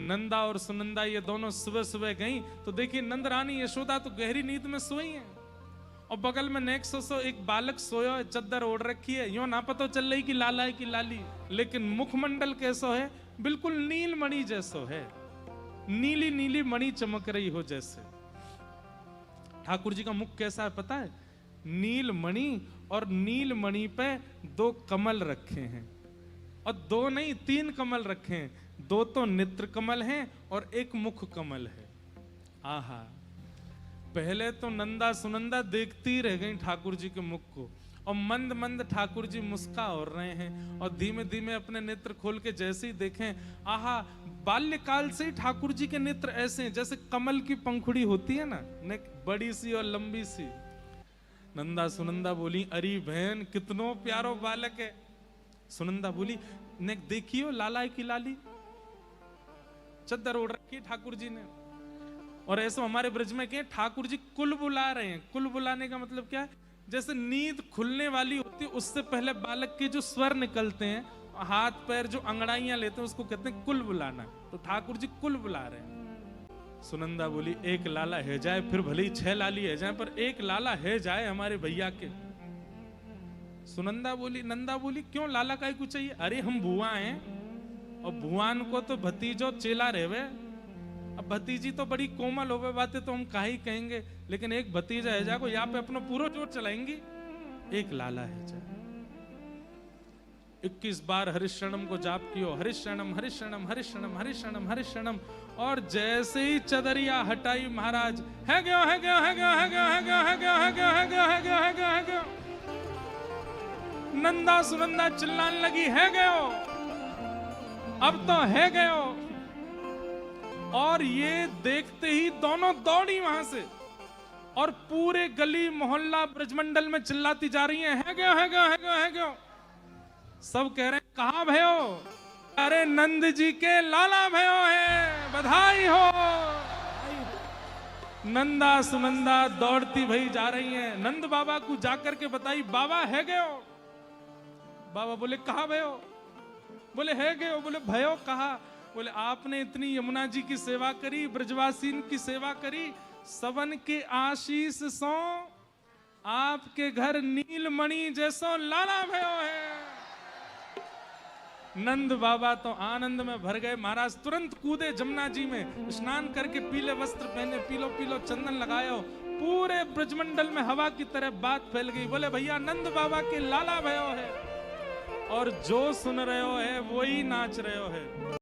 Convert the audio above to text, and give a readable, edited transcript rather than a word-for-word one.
नंदा और सुनंदा ये दोनों सुबह सुबह गई तो देखिए नंद रानी यशोदा तो गहरी नींद में सोई है और बगल में नेक्स्ट सो एक बालक सोया है, चद्दर ओढ़ रखी है, यूं ना पता चल रही कि लाला है कि लाली, लेकिन मुखमंडल कैसो है, बिल्कुल नील मणि जैसो है, नीली नीली मणि चमक रही हो जैसे। ठाकुर जी का मुख कैसा है पता है? नील मणि, और नील मणि पे 2 कमल रखे हैं, और 2 नहीं 3 कमल रखे हैं, 2 तो नेत्र कमल हैं और 1 मुख कमल है। आहा, पहले तो नंदा सुनंदा देखती रह गई ठाकुर जी के मुख को, और मंद मंद ठाकुर जी मुस्का और रहे हैं, और धीमे धीमे अपने नेत्र खोल के जैसे ही देखें, आहा, बाल्यकाल से ही ठाकुर जी के नेत्र ऐसे हैं जैसे कमल की पंखुड़ी होती है ना, बड़ी सी और लंबी सी। नंदा सुनंदा बोली, अरे बहन कितनो प्यारो बालक है। सुनंदा बोली, ने देखियो लाला है की लाली, चद्दर ओढ़ रखी ठाकुर जी ने। और ऐसा हमारे ब्रज में क्या, ठाकुर जी कुल बुला रहे हैं। कुल बुलाने का मतलब क्या है? जैसे नींद खुलने वाली होती है उससे पहले बालक के जो स्वर निकलते हैं, हाथ पैर जो अंगड़ाइयां लेते हैं, उसको कहते हैं कुल बुलाना। तो ठाकुर जी कुल बुला रहे हैं। सुनंदा बोली, 1 लाला है जाए, फिर भले ही 6 लाली है जाए, पर 1 लाला है जाए हमारे भैया के। सुनंदा बोली, नंदा बोली, क्यों लाला का ही कुछ चाहिए? अरे हम बुआ हैं, और भुआन को तो भतीजो चेला रहवे, अब भतीजी तो बड़ी कोमल होवे बातें तो हम काहे कहेंगे, लेकिन एक भतीजा है जाको यहाँ पे अपना पूरा जोर चलाएंगी। 1 लाला है जा। 21 बार हरिशरणम को जाप कियो, हरिशरणम हरिशरणम हरिशरणम हरिशरणम हरिशरणम, और जैसे ही चदरिया हटाई महाराज, है गयो है गयो है गयो है गयो है गयो है गयो है गयो है गयो है गयो है गयो है गयो। नंदा सुनंदा चिल्लाने लगी, है गयो, अब तो है गयो। और ये देखते ही दोनों दौड़ी वहां से, और पूरे गली मोहल्ला ब्रजमंडल में चिल्लाती जा रही है गयो है गयो है गयो है गयो। सब कह रहे हैं, कहां भयो? अरे नंद जी के लाला भयो है, बधाई हो। नंदा सुनंदा दौड़ती भई जा रही हैं, नंद बाबा को जाकर के बताई, बाबा है गयो। बाबा बोले, कहां भयो? बोले है गयो। बोले भयो कहा? बोले आपने इतनी यमुना जी की सेवा करी, ब्रजवासीन की सेवा करी, सबन के आशीष सो आपके घर नीलमणि जैसो लाला भयो है। नंद बाबा तो आनंद में भर गए। महाराज तुरंत कूदे जमुना जी में, स्नान करके पीले वस्त्र पहने, पीलो पीलो चंदन लगायो, पूरे ब्रजमंडल में हवा की तरह बात फैल गई। बोले भैया नंद बाबा के लाला भयो है, और जो सुन रहे हो है वो ही नाच रहे हो है।